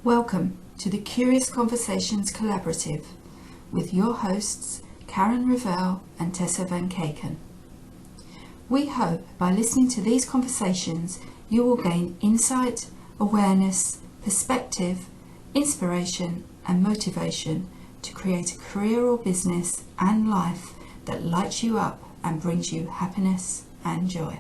Welcome to the Curious Conversations Collaborative with your hosts Karen Revell and Tessa Van Kaken. We hope by listening to these conversations you will gain insight, awareness, perspective, inspiration and motivation to create a career or business and life that lights you up and brings you happiness and joy.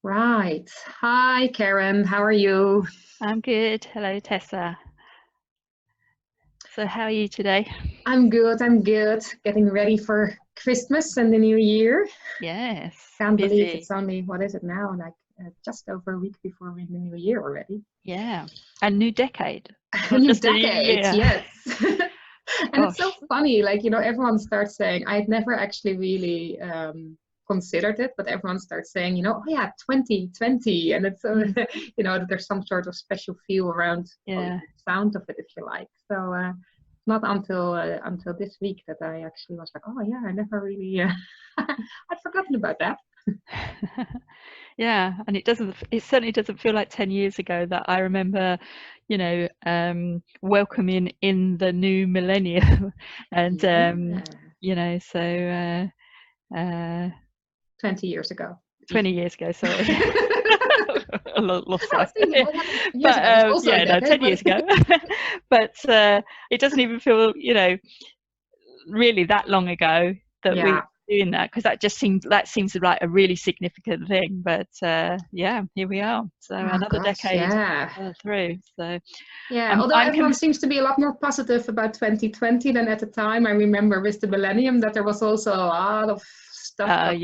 Right. Hi, Karen. How are you? I'm good. Hello, Tessa. So how are you today? I'm good. Getting ready for Christmas and the new year. Yes. Can't busy. believe it's only, what is it now? Like just over a week before we're in the new year already. Yeah. A new decade. A new decade, yes. And Gosh. It's so funny, like, everyone starts saying, I'd never actually really considered it, but everyone starts saying, oh yeah, 2020. And it's, there's some sort of special feel around the sound of it, if you like. So not until this week that I actually was like, oh yeah, I never really, I'd forgotten about that. Yeah, and it certainly doesn't feel like 10 years ago that I remember, welcoming in the new millennium. And, 20 years ago. 20 years ago, sorry. Lost I was thinking, well, but, ago was also 10 years ago. But it doesn't even feel, really that long ago that we were doing that, because that seems like a really significant thing. But here we are. So another decade through. So although everyone seems to be a lot more positive about 2020 than at the time. I remember with the millennium that there was also a lot of stuff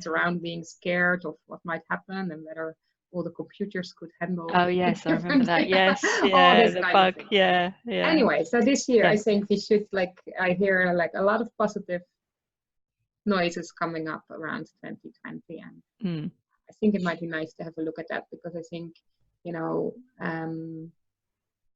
around being scared of what might happen and whether all the computers could handle. Oh yes, I remember that. Yes, the bug. Yeah. Anyway, so this year I think we should, I hear a lot of positive noises coming up around 2020, and I think it might be nice to have a look at that, because I think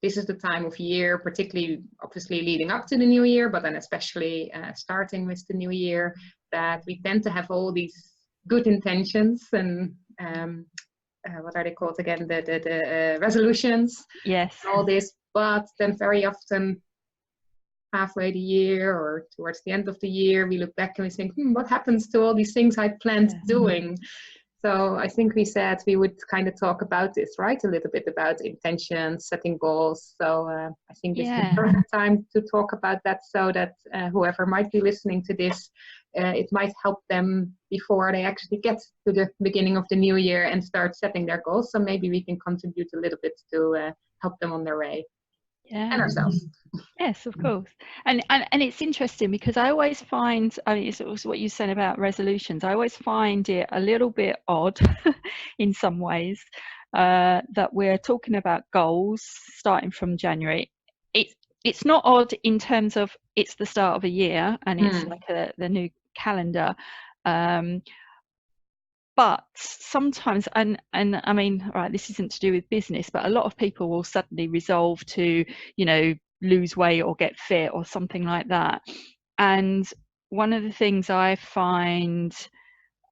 this is the time of year, particularly obviously leading up to the new year, but then especially starting with the new year, that we tend to have all these good intentions and what are they called again? The resolutions. Yes. All this, but then very often halfway the year or towards the end of the year, we look back and we think, what happens to all these things I planned doing? So I think we said we would kind of talk about this, right? A little bit about intentions, setting goals. So I think this is the perfect time to talk about that, so that whoever might be listening to this, it might help them before they actually get to the beginning of the new year and start setting their goals. So maybe we can contribute a little bit to help them on their way. And ourselves. Yes, of course. And it's interesting, because I always find, it's also what you said about resolutions, I always find it a little bit odd in some ways that we're talking about goals starting from January. It's not odd in terms of it's the start of a year and it's like the new calendar. But sometimes, and I mean, right, this isn't to do with business, but a lot of people will suddenly resolve to, lose weight or get fit or something like that. And one of the things I find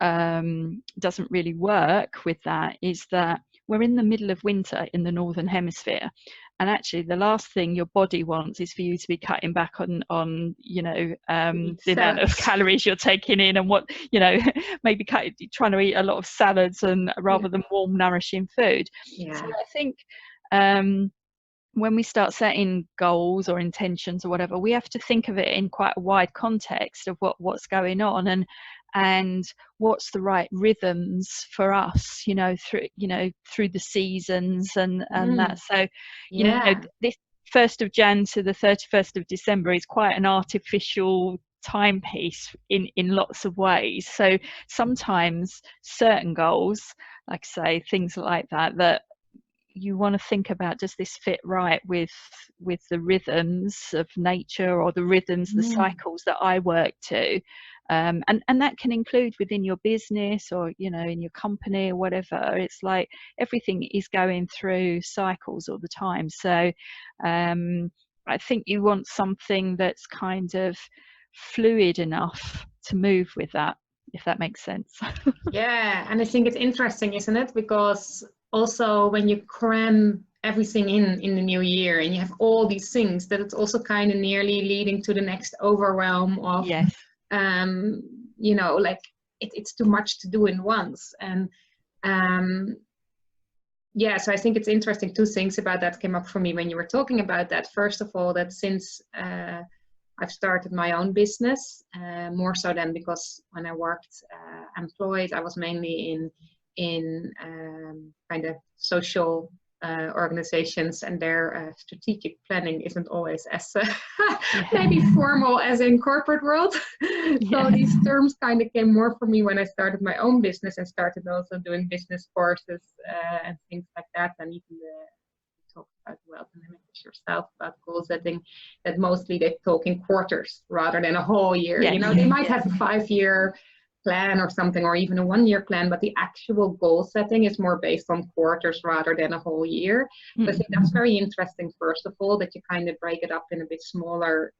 doesn't really work with that is that we're in the middle of winter in the Northern Hemisphere. And actually, the last thing your body wants is for you to be cutting back on the amount of calories you're taking in, and what, maybe trying to eat a lot of salads and rather than warm, nourishing food. Yeah. So I think when we start setting goals or intentions or whatever, we have to think of it in quite a wide context of what's going on and what's the right rhythms for us, through the seasons and that. So, this 1st of Jan to the 31st of December is quite an artificial timepiece in lots of ways. So sometimes certain goals, like say things like that you want to think about, does this fit right with the rhythms of nature, or the rhythms, the cycles that I work to, and that can include within your business or in your company or whatever. It's like everything is going through cycles all the time. So I think you want something that's kind of fluid enough to move with that, if that makes sense. Yeah, and I think it's interesting, isn't it? Because also when you cram everything in the new year and you have all these things, that it's also kind of nearly leading to the next overwhelm of, Yes. you know, like it's too much to do in once. And yeah, so I think it's interesting. Two things about that came up for me when you were talking about that. First of all, that since I've started my own business, more so than because when I worked employed, I was mainly in kind of social organizations, and their strategic planning isn't always as maybe formal as in corporate world. So these terms kind of came more for me when I started my own business and started also doing business courses and things like that, and even talk about wealth dynamics yourself, about goal setting, that mostly they talk in quarters rather than a whole year. You know, they might have a 5-year plan or something, or even a 1-year plan, but the actual goal setting is more based on quarters rather than a whole year. So I think that's very interesting, first of all, that you kind of break it up in a bit smaller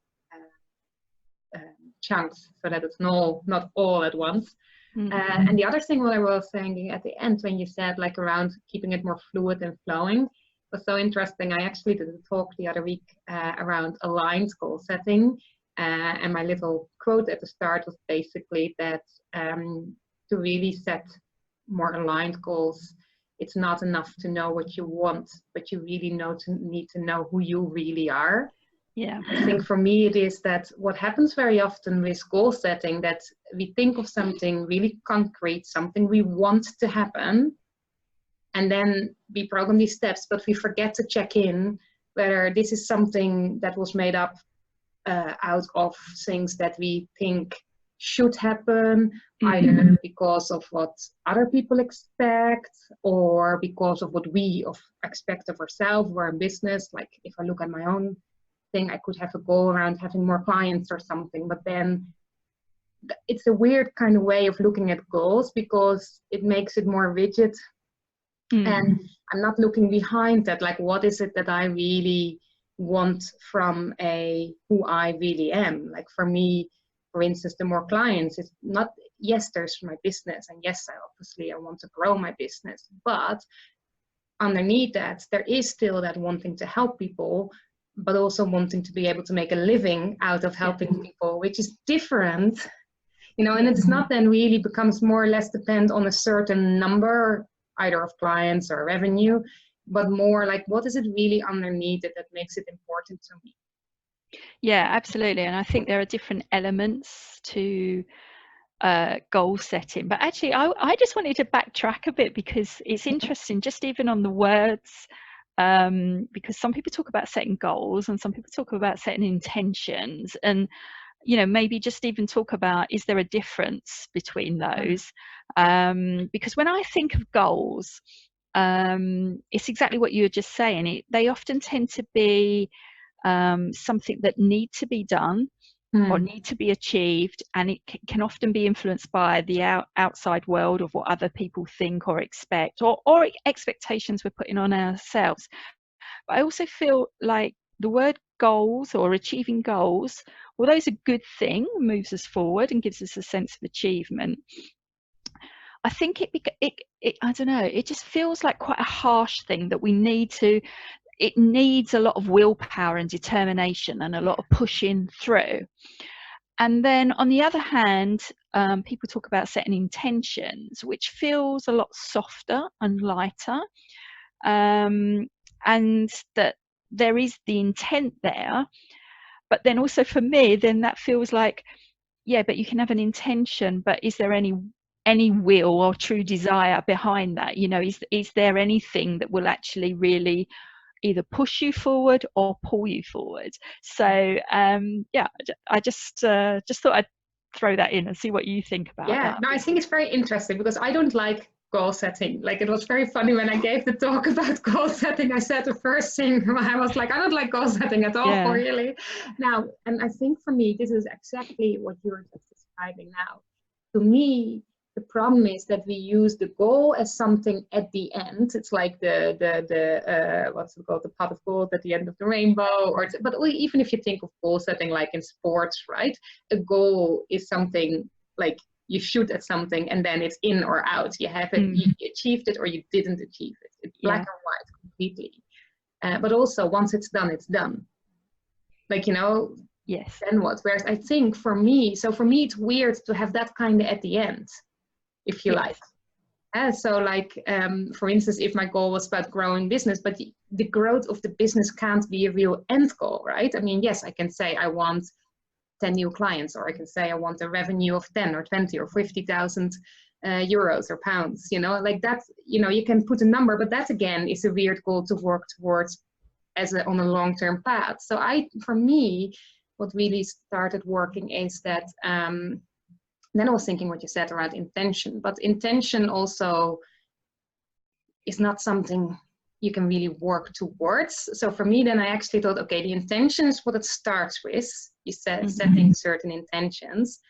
chunks so that it's not all at once. And the other thing what I was saying at the end, when you said like around keeping it more fluid and flowing, was so interesting. I actually did a talk the other week around aligned goal setting. And my little quote at the start was basically that to really set more aligned goals, it's not enough to know what you want, but you really need to know who you really are. Yeah. I think for me it is that what happens very often with goal setting, that we think of something really concrete, something we want to happen, and then we program these steps, but we forget to check in whether this is something that was made up out of things that we think should happen, either because of what other people expect or because of what we expect of ourselves or in business. Like if I look at my own thing, I could have a goal around having more clients or something, but then it's a weird kind of way of looking at goals because it makes it more rigid. And I'm not looking behind that, like what is it that I really want from who I really am. Like for me, for instance, the more clients, it's not, yes, there's my business, and yes, I want to grow my business, but underneath that, there is still that wanting to help people, but also wanting to be able to make a living out of helping people, which is different, you know. And it's not then really becomes more or less depend on a certain number, either of clients or revenue, but more like what is it really underneath it that makes it important to me. Yeah, absolutely. And I think there are different elements to goal setting, but actually I just wanted to backtrack a bit because it's interesting, just even on the words, because some people talk about setting goals and some people talk about setting intentions, and you know, maybe just even talk about, is there a difference between those? Because when I think of goals, it's exactly what you were just saying. They often tend to be something that need to be done or need to be achieved, and it can often be influenced by the outside world of what other people think or expect, or expectations we're putting on ourselves. But I also feel like the word goals or achieving goals, although it's a good thing, moves us forward and gives us a sense of achievement, I think it I don't know, it just feels like quite a harsh thing that we need to, it needs a lot of willpower and determination and a lot of pushing through. And then on the other hand, people talk about setting intentions, which feels a lot softer and lighter, and that there is the intent there. But then also for me, then that feels like, yeah, but you can have an intention, but is there any will or true desire behind that? You know, is there anything that will actually really either push you forward or pull you forward? So yeah, I just thought I'd throw that in and see what you think about that. No, I think it's very interesting because I don't like goal setting. Like, it was very funny when I gave the talk about goal setting. I said the first thing, I was like, I don't like goal setting at all, really. Now, and I think for me, this is exactly what you're just describing now. To me, the problem is that we use the goal as something at the end. It's like the what's it called, the pot of gold at the end of the rainbow. But even if you think of goal setting like in sports, right? A goal is something like you shoot at something and then it's in or out. You have it, you achieved it or you didn't achieve it. It's black or white completely. But also once it's done, it's done. Like, you know, Yes. then what? Whereas I think for me it's weird to have that kind of at the end, if you like. So like, for instance, if my goal was about growing business, but the growth of the business can't be a real end goal, right? I mean, yes, I can say I want 10 new clients, or I can say I want a revenue of 10 or 20 or 50,000 euros or pounds, you know, like that, you know, you can put a number, but that again is a weird goal to work towards on a long-term path. So for me, what really started working is that, then I was thinking what you said around intention, but intention also is not something you can really work towards. So for me, then I actually thought, okay, the intention is what it starts with. You said setting certain intentions.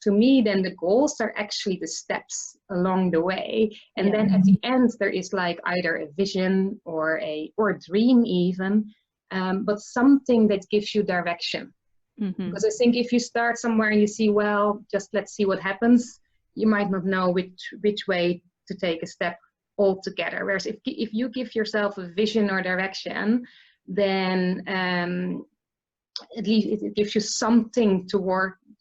To me, then the goals are actually the steps along the way. And then at the end, there is like either a vision or a dream even, but something that gives you direction. Because I think if you start somewhere and you see, well, just let's see what happens, you might not know which way to take a step altogether. Whereas if you give yourself a vision or direction, then at least it gives you something to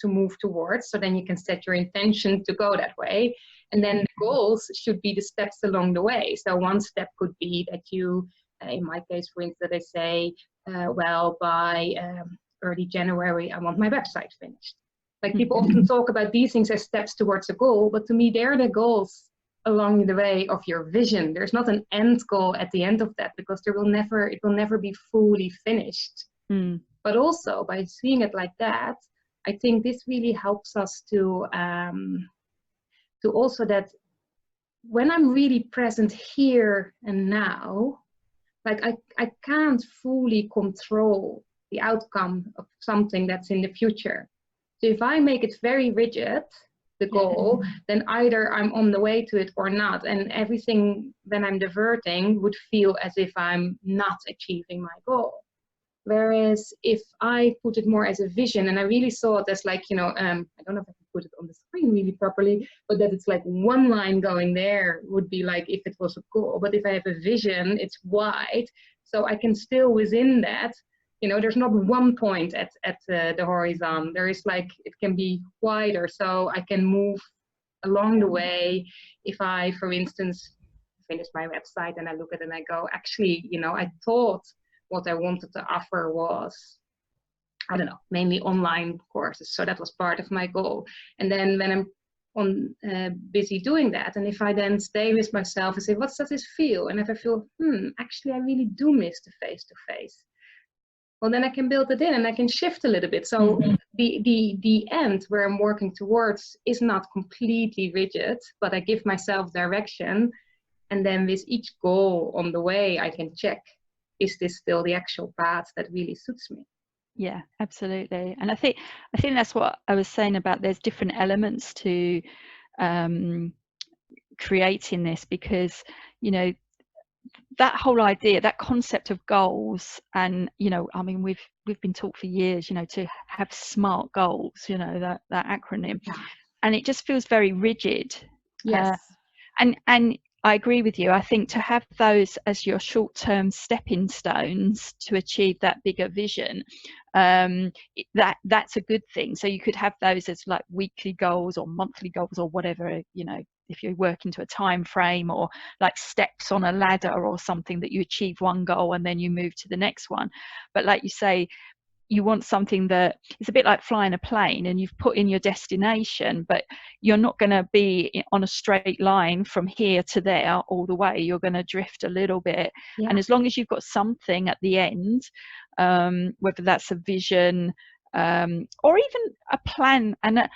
move towards. So then you can set your intention to go that way. And then the goals should be the steps along the way. So one step could be that you, in my case, for instance, I say, well, by early January, I want my website finished. Like people often talk about these things as steps towards a goal, but to me, they're the goals along the way of your vision. There's not an end goal at the end of that, because it will never be fully finished. But also by seeing it like that, I think this really helps us to also that when I'm really present here and now, like I can't fully control the outcome of something that's in the future. So if I make it very rigid, the goal, then either I'm on the way to it or not. And everything when I'm diverting would feel as if I'm not achieving my goal. Whereas if I put it more as a vision, and I really saw it as like, you know, I don't know if I can put it on the screen really properly, but that it's like one line going there would be like if it was a goal. But if I have a vision, it's wide. So I can still within that, you know, there's not one point at the horizon. There is like, it can be wider. So I can move along the way. If I, for instance, finish my website and I look at it and I go, actually, you know, I thought what I wanted to offer was, I don't know, mainly online courses. So that was part of my goal. And then when I'm busy doing that, and if I then stay with myself and say, what does this feel? And if I feel, actually, I really do miss the face-to-face. Well, then I can build it in and I can shift a little bit. So the end where I'm working towards is not completely rigid, but I give myself direction. And then with each goal on the way, I can check, is this still the actual path that really suits me? Yeah, absolutely. And I think that's what I was saying about there's different elements to creating this, because, you know, that whole idea, that concept of goals, and, you know, I mean, we've been taught for years, you know, to have SMART goals, you know, that acronym, and it just feels very rigid. Yes. And I agree with you. I think to have those as your short-term stepping stones to achieve that bigger vision, that's a good thing. So you could have those as like weekly goals or monthly goals or whatever, you know, if you work into a time frame, or like steps on a ladder or something, that you achieve one goal and then you move to the next one. But like you say, you want something that it's a bit like flying a plane, and you've put in your destination, but you're not going to be on a straight line from here to there all the way. You're going to drift a little bit. And as long as you've got something at the end, whether that's a vision, or even a plan, and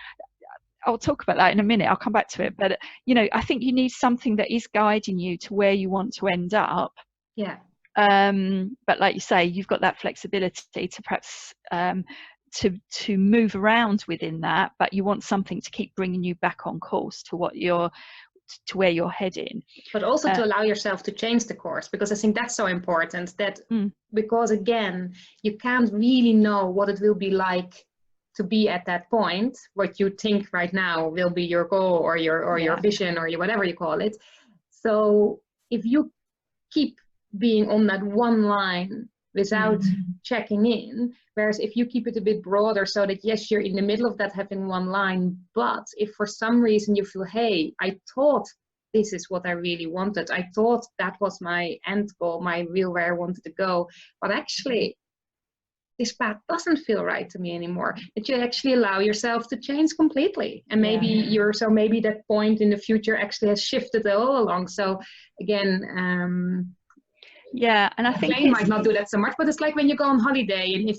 I'll talk about that in a minute, I'll come back to it, but you know, I think you need something that is guiding you to where you want to end up. But like you say, you've got that flexibility to perhaps to move around within that, but you want something to keep bringing you back on course to where you're heading, but also to allow yourself to change the course, because I think that's so important, that because again, you can't really know what it will be like to be at that point, what you think right now will be your goal or your vision or whatever you call it. So if you keep being on that one line without checking in. Whereas if you keep it a bit broader, so that yes, you're in the middle of that having one line, but if for some reason you feel, hey, I thought this is what I really wanted, I thought that was my end goal, my real where I wanted to go, but actually this path doesn't feel right to me anymore, that you actually allow yourself to change completely. And maybe maybe that point in the future actually has shifted all along. So again, and I think you might not do that so much, but it's like when you go on holiday, and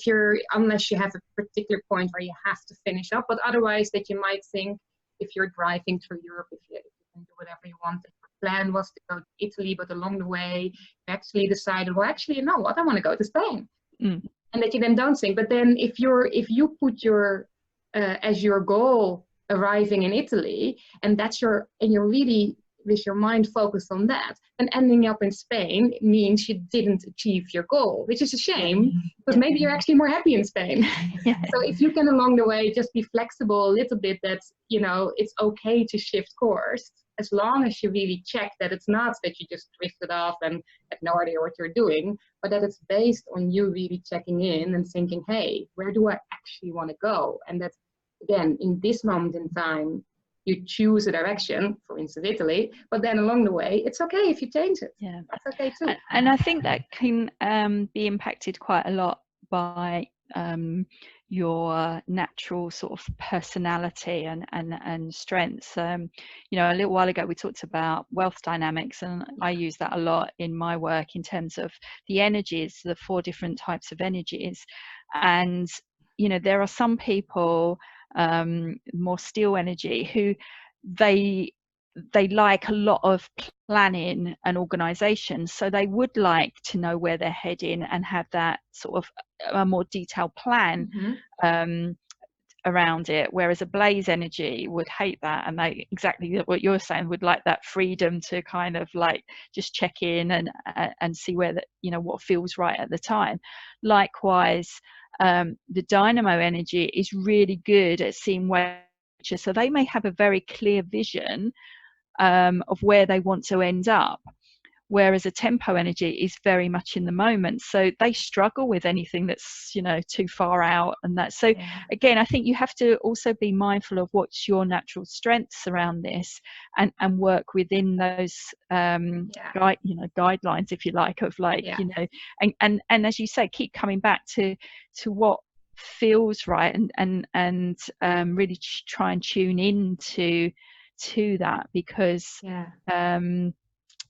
unless you have a particular point where you have to finish up, but otherwise that you might think, if you're driving through Europe, if you can do whatever you want, if your plan was to go to Italy, but along the way you actually decided, well, actually, you know what, I want to go to Spain. And that you then don't think. But then if you put your as your goal arriving in Italy, and you're really with your mind focused on that, and ending up in Spain means you didn't achieve your goal, which is a shame, because maybe you're actually more happy in Spain. So if you can along the way just be flexible a little bit, that it's okay to shift course, as long as you really check that it's not that you just drifted off and have no idea what you're doing, but that it's based on you really checking in and thinking, hey, where do I actually want to go? And that, again, in this moment in time, you choose a direction, for instance, Italy, but then along the way, it's okay if you change it. That's okay too. And I think that can be impacted quite a lot by your natural sort of personality and strengths. A little while ago we talked about wealth dynamics, and I use that a lot in my work in terms of the energies, the 4 different types of energies. And there are some people, more steel energy, who they like a lot of planning and organization, so they would like to know where they're heading and have that sort of a more detailed plan around it, whereas a blaze energy would hate that, and they, exactly what you're saying, would like that freedom to kind of like just check in and see where what feels right at the time. Likewise, the dynamo energy is really good at seeing where, so they may have a very clear vision of where they want to end up, whereas a tempo energy is very much in the moment, so they struggle with anything that's too far out. And that, so again, I think you have to also be mindful of what's your natural strengths around this, and work within those guidelines, if you like, of like and as you say, keep coming back to what feels right, and really try and tune into that, because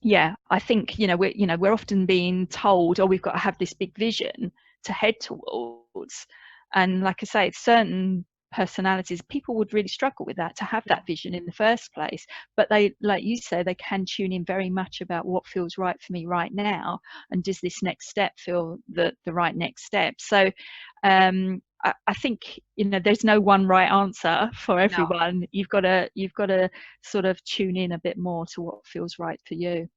I think we're often being told, oh, we've got to have this big vision to head towards, and like I say, certain personalities, people would really struggle with that, to have that vision in the first place, but they, like you say, they can tune in very much about what feels right for me right now, and does this next step feel the right next step. So I think there's no one right answer for everyone. No. You've got to sort of tune in a bit more to what feels right for you.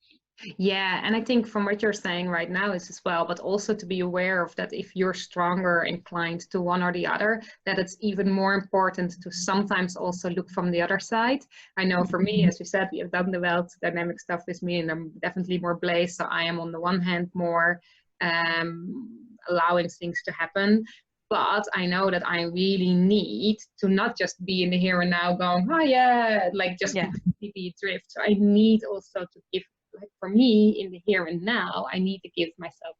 Yeah, and I think from what you're saying right now is as well, but also to be aware of that, if you're stronger inclined to one or the other, that it's even more important to sometimes also look from the other side. I know for me, as you said, we have done the wealth dynamic stuff with me, and I'm definitely more blaze. So I am on the one hand more allowing things to happen. But I know that I really need to not just be in the here and now going, oh yeah, like just be drift. So I need also to give, like for me in the here and now, I need to give myself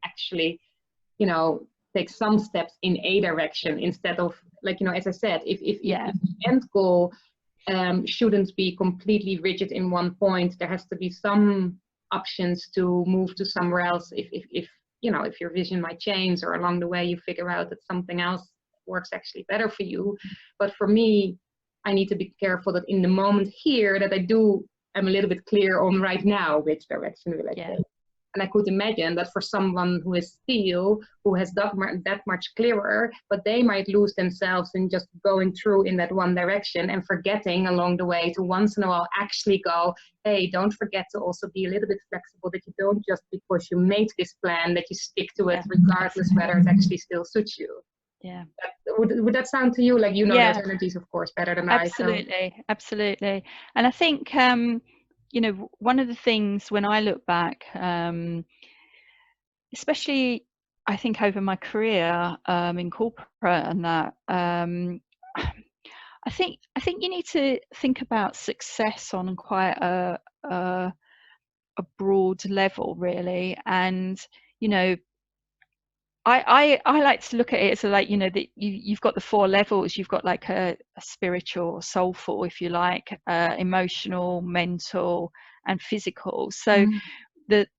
actually, take some steps in a direction, instead of like, as I said, if the end goal shouldn't be completely rigid in one point, there has to be some options to move to somewhere else if your vision might change, or along the way you figure out that something else works actually better for you. But for me, I need to be careful that in the moment here that I'm a little bit clear on right now which direction will I take. And I could imagine that for someone who is steel, who has that much clearer, but they might lose themselves in just going through in that one direction and forgetting along the way to once in a while actually go, hey, don't forget to also be a little bit flexible, that you don't just because you made this plan that you stick to it regardless whether it actually still suits you. Yeah. Would that sound to you like those energies, of course, better than absolutely, I? Absolutely. And I think you know, one of the things when I look back, especially I think over my career in corporate and that, I think you need to think about success on quite a broad level, really. And you know, I like to look at it as like, you know, that you've got the 4 levels. You've got like a spiritual, soulful, if you like, emotional, mental, and physical. So the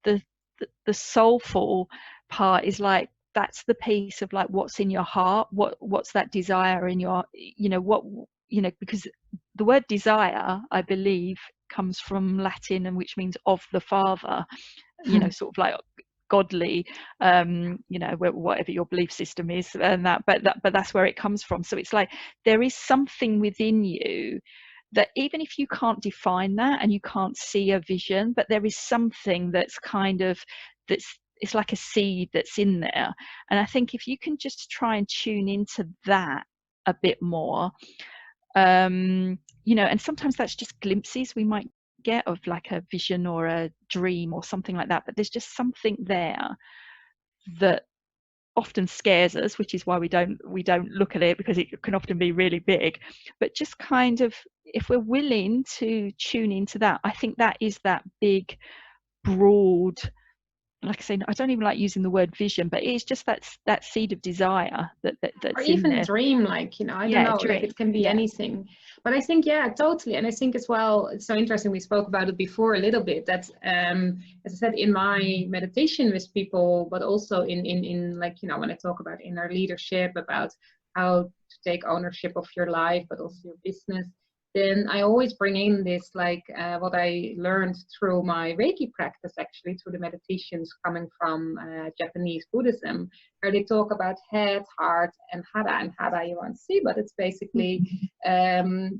soulful part is like, that's the piece of like what's in your heart, what's that desire in your, you know, what, you know, because the word desire, I believe, comes from Latin, and which means of the Father, you know, sort of like godly, you know, whatever your belief system is, and that, but that's where it comes from. So it's like there is something within you that, even if you can't define that and you can't see a vision, but there is something that's kind of, it's like a seed that's in there. And I think if you can just try and tune into that a bit more, you know, and sometimes that's just glimpses we might get of like a vision or a dream or something like that, but there's just something there that often scares us, which is why we don't look at it, because it can often be really big. But just kind of, if we're willing to tune into that, I think that is that big, broad, like I say, I don't even like using the word vision, but it's just that seed of desire that's or in even there. dream, like, you know, I don't know, like it can be anything. But I think, yeah, totally. And I think as well, it's so interesting, we spoke about it before a little bit, that as I said, in my meditation with people, but also in like, you know, when I talk about inner leadership, about how to take ownership of your life, but also your business, then I always bring in this, like what I learned through my Reiki practice, actually, through the meditations coming from Japanese Buddhism, where they talk about head, heart, and hara. And hara you won't see, but it's basically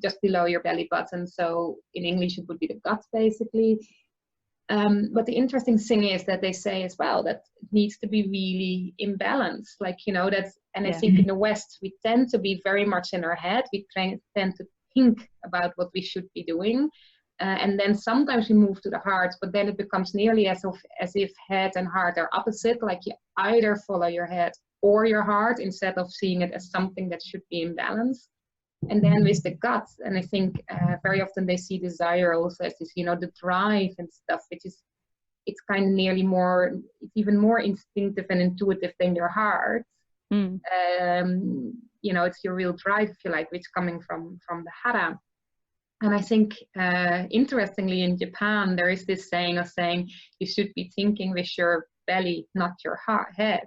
just below your belly button. So in English, it would be the gut, basically. But the interesting thing is that they say as well that it needs to be really in balance. Like, you know, that's, and I think in the West, we tend to be very much in our head. We tend to think about what we should be doing. And then sometimes we move to the heart, but then it becomes nearly as if head and heart are opposite. Like you either follow your head or your heart, instead of seeing it as something that should be in balance. And then with the gut, and I think very often they see desire also as this, you know, the drive and stuff, which is, it's kind of nearly more, it's even more instinctive and intuitive than your heart. You know, it's your real drive, if you like, which is coming from the hara. And I think, interestingly, in Japan, there is this saying of saying you should be thinking with your belly, not your head.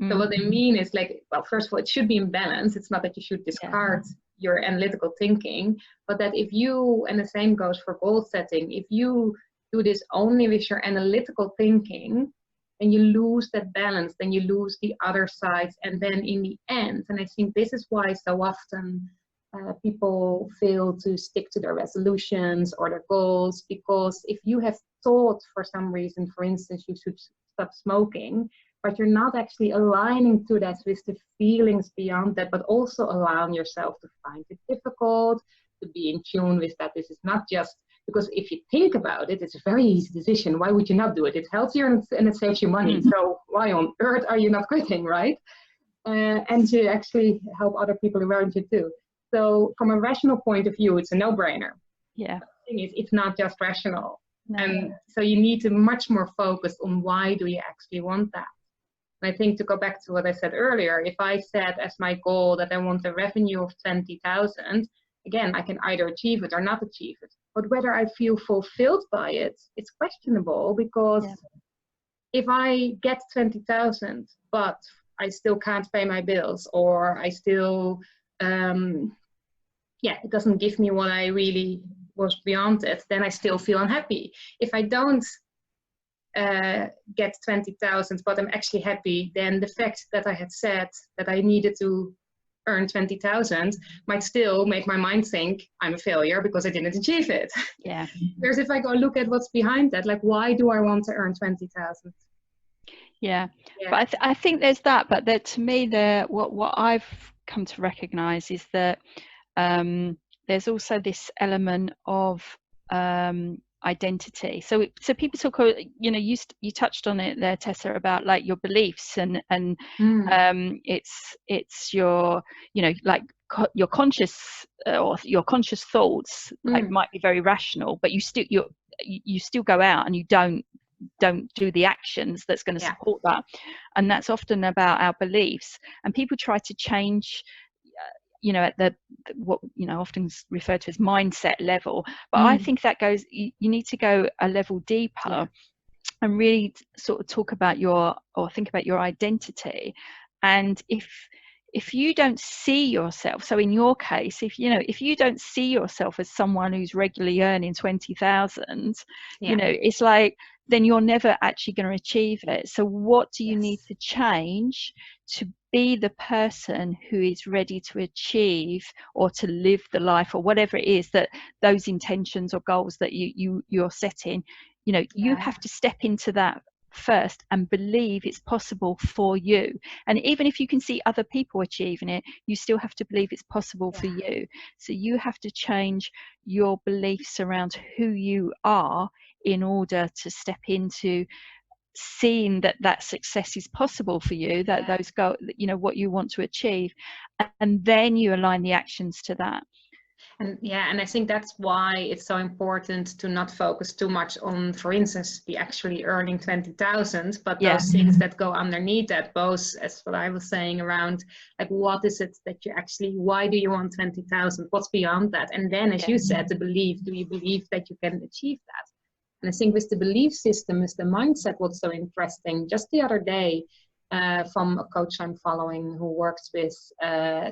So what they mean is, like, well, first of all, it should be in balance. It's not that you should discard your analytical thinking, but that if you, and the same goes for goal setting, if you do this only with your analytical thinking, then you lose that balance, then you lose the other sides. And then in the end, and I think this is why so often people fail to stick to their resolutions or their goals, because if you have thought for some reason, for instance, you should stop smoking, but you're not actually aligning to that with the feelings beyond that, but also allowing yourself to find it difficult, to be in tune with that. This is not just, because if you think about it, it's a very easy decision. Why would you not do it? It's healthier and it saves you money. So why on earth are you not quitting, right? And to actually help other people around you too. So from a rational point of view, it's a no-brainer. Yeah. But the thing is, it's not just rational. No. And so you need to much more focus on why do you actually want that. And I think, to go back to what I said earlier, if I set as my goal that I want a revenue of 20,000, again, I can either achieve it or not achieve it. But whether I feel fulfilled by it, it's questionable, because if I get 20,000, but I still can't pay my bills, or I still, it doesn't give me what I really was beyond it, then I still feel unhappy. If I don't get 20,000, but I'm actually happy, then the fact that I had said that I needed to earn 20,000 might still make my mind think I'm a failure because I didn't achieve it. Yeah. Whereas if I go look at what's behind that, like, why do I want to earn 20,000? Yeah. But I think there's that, but that, to me, what I've come to recognize is that there's also this element of identity. So people talk, you know, you touched on it there, Tessa, about like your beliefs and it's your, you know, like your conscious or your conscious thoughts like might be very rational, but you still go out and you don't do the actions that's going to support that. And that's often about our beliefs, and people try to change, you know, at the what, you know, often referred to as mindset level, but I think that goes, you need to go a level deeper and really sort of talk about think about your identity. And if you don't see yourself, so in your case, if you don't see yourself as someone who's regularly earning 20,000, you know, it's like, then you're never actually going to achieve it. So what do you need to change to be the person who is ready to achieve or to live the life or whatever it is that those intentions or goals that you're setting? You know, you have to step into that first and believe it's possible for you. And even if you can see other people achieving it, you still have to believe it's possible for you. So you have to change your beliefs around who you are in order to step into seeing that success is possible for you, that those goals, you know, what you want to achieve, and then you align the actions to that. And and I think that's why it's so important to not focus too much on, for instance, the actually earning 20,000, but those things that go underneath that, both as what I was saying around, like, what is it that you actually, why do you want 20,000? What's beyond that? And then, as you said, the belief, do you believe that you can achieve that? And I think with the belief system, is the mindset, what's so interesting. Just the other day, from a coach I'm following who works with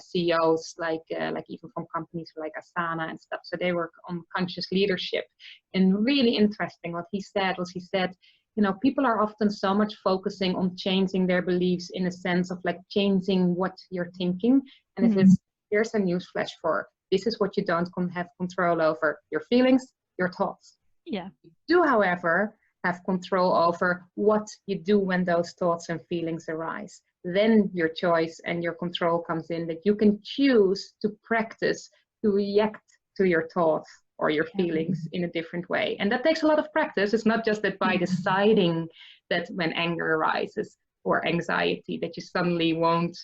CEOs, like even from companies like Asana and stuff. So they work on conscious leadership. And really interesting what he said was, you know, people are often so much focusing on changing their beliefs in a sense of like changing what you're thinking. And if it's, here's a news flash for, this is what you don't have control over: your feelings, your thoughts. You do, however, have control over what you do when those thoughts and feelings arise. Then your choice and your control comes in, that you can choose to practice to react to your thoughts or your feelings in a different way. And that takes a lot of practice. It's not just that by deciding that when anger arises or anxiety, that you suddenly won't,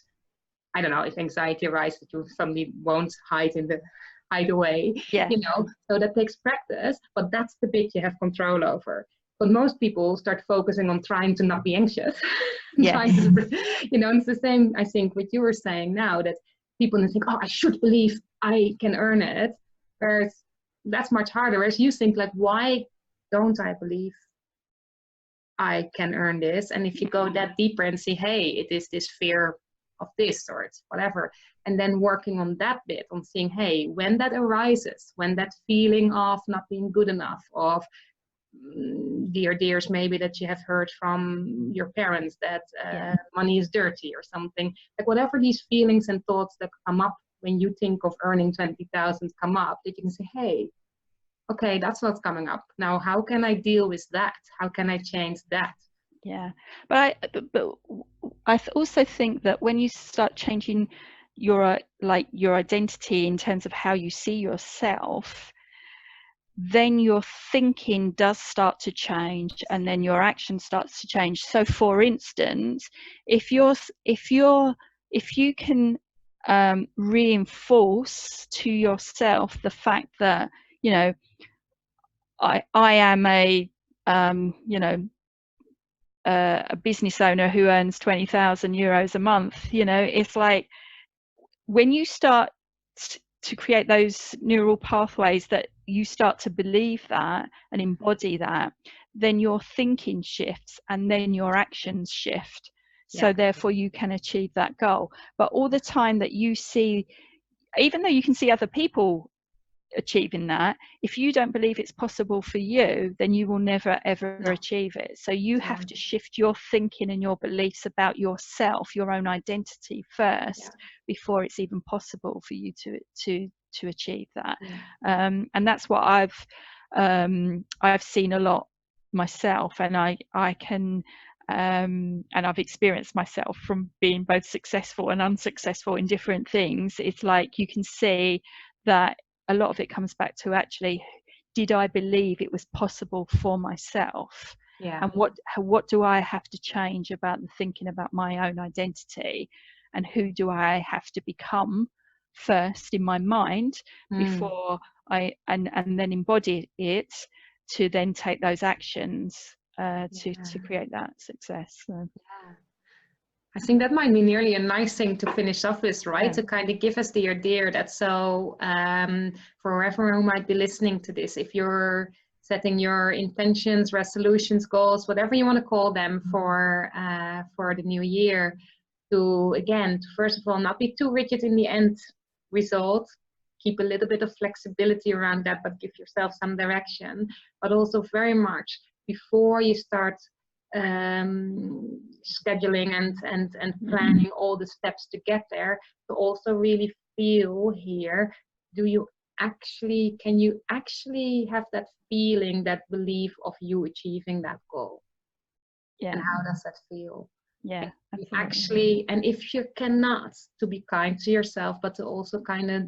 I don't know, if anxiety arises, that you suddenly won't hide away, you know. So that takes practice, but that's the bit you have control over. But most people start focusing on trying to not be anxious. Trying to, you know, and it's the same, I think, what you were saying now, that people think, oh, I should believe I can earn it. Whereas that's much harder. Whereas you think, like, why don't I believe I can earn this? And if you go that deeper and see, hey, it is this fear of this, or it's whatever, and then working on that bit, on seeing, hey, when that arises, when that feeling of not being good enough, of dears maybe that you have heard from your parents, that money is dirty or something, like whatever these feelings and thoughts that come up when you think of earning 20,000 come up, that you can say, hey, okay, that's what's coming up now, how can I deal with that, how can I change that? But I also think that when you start changing your identity in terms of how you see yourself, then your thinking does start to change, and then your action starts to change. So for instance, if you can reinforce to yourself the fact that, you know, I am a you know, a business owner who earns 20,000 euros a month, you know, it's like when you start to create those neural pathways that you start to believe that and embody that, then your thinking shifts and then your actions shift. So therefore you can achieve that goal. But all the time that you see, even though you can see other people achieving that, if you don't believe it's possible for you, then you will never ever achieve it. So you have to shift your thinking and your beliefs about yourself, your own identity first, before it's even possible for you to achieve that. And that's what I've seen a lot myself, and I can and I've experienced myself from being both successful and unsuccessful in different things. It's like you can see that a lot of it comes back to actually did I believe it was possible for myself? Yeah. And what do I have to change about the thinking about my own identity, and who do I have to become first in my mind before I and then embody it to then take those actions to create that success. So. Yeah. I think that might be nearly a nice thing to finish off with, right? Yeah. To kind of give us the idea that for everyone who might be listening to this, if you're setting your intentions, resolutions, goals, whatever you want to call them for the new year, to first of all, not be too rigid in the end result, keep a little bit of flexibility around that, but give yourself some direction, but also very much before you start scheduling and planning all the steps to get there, to also really feel here, can you actually have that feeling, that belief of you achieving that goal? Yeah. And how does that feel? Yeah, actually, and if you cannot, to be kind to yourself, but to also kind of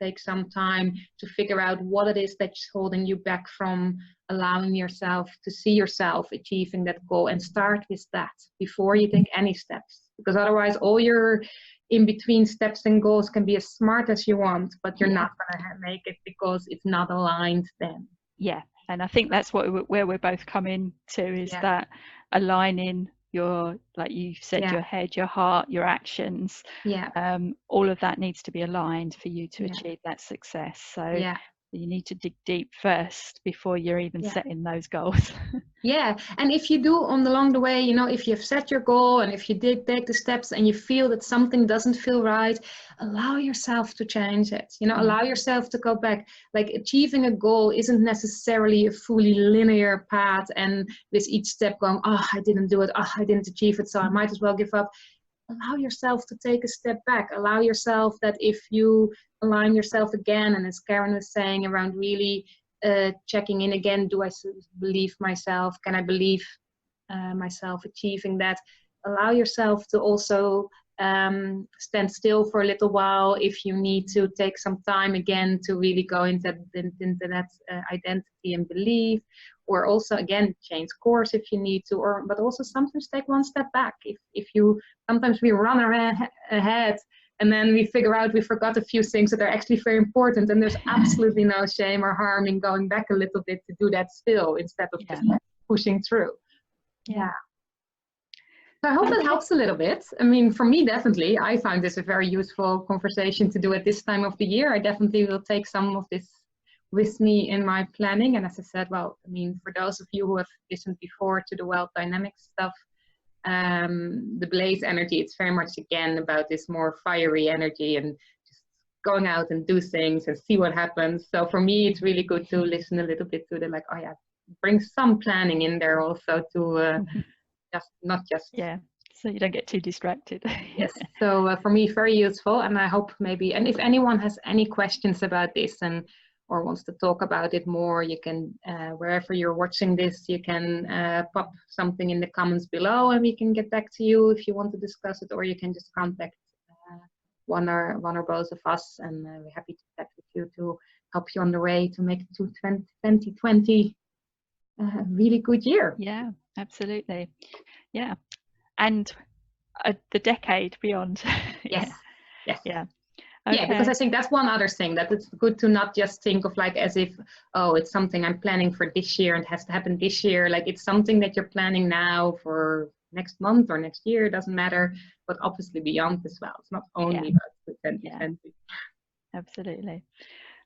take some time to figure out what it is that's holding you back from allowing yourself to see yourself achieving that goal, and start with that before you take any steps, because otherwise all your in between steps and goals can be as smart as you want, but you're not going to make it because it's not aligned then. Yeah, and I think that's where we're both coming to, is that aligning your, like you said, your head, your heart, your actions, all of that needs to be aligned for you to achieve that success. So you need to dig deep first before you're even setting those goals. Yeah, and if you do along the way, if you've set your goal and if you did take the steps and you feel that something doesn't feel right, allow yourself to change it. Allow yourself to go back. Like, achieving a goal isn't necessarily a fully linear path, and with each step going, oh, I didn't do it, oh, I didn't achieve it, so I might as well give up. Allow yourself to take a step back. Allow yourself that if you align yourself again, and as Karen was saying, around really checking in again, do I believe myself? Can I believe myself achieving that? Allow yourself to also stand still for a little while if you need to take some time again to really go into that identity and belief, or also again change course if you need to, but also sometimes take one step back. If you sometimes we run ahead and then we figure out we forgot a few things that are actually very important, and there's absolutely no shame or harm in going back a little bit to do that still, instead of just pushing through. Yeah. So I hope that helps a little bit. I mean, for me, definitely, I found this a very useful conversation to do at this time of the year. I definitely will take some of this with me in my planning. And as I said, well, I mean, for those of you who have listened before to the Wealth Dynamics stuff, the Blaze energy, it's very much again about this more fiery energy and just going out and do things and see what happens. So for me, it's really good to listen a little bit to the, like, oh yeah, bring some planning in there also to not just so you don't get too distracted. Yes, so for me, very useful, and I hope maybe, and if anyone has any questions about this or wants to talk about it more, you can, wherever you're watching this, you can pop something in the comments below and we can get back to you if you want to discuss it, or you can just contact one or both of us, and we're happy to chat with you to help you on the way to make it to 2020 a really good year. Yeah, absolutely. Yeah, and the decade beyond. Yes. Okay. Yeah, because I think that's one other thing, that it's good to not just think of like as if, oh, it's something I'm planning for this year and it has to happen this year. Like, it's something that you're planning now for next month or next year, it doesn't matter, but obviously beyond as well. It's not only about 2020. Absolutely.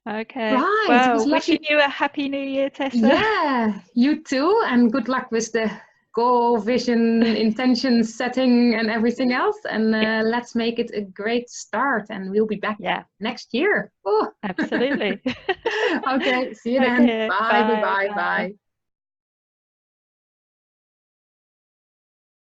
Okay. Right. Well, wishing you a happy new year, Tessa. Yeah, you too, and good luck with the goal, vision, intention setting and everything else, and let's make it a great start, and we'll be back next year. Oh. Absolutely. Okay, see you then. Bye.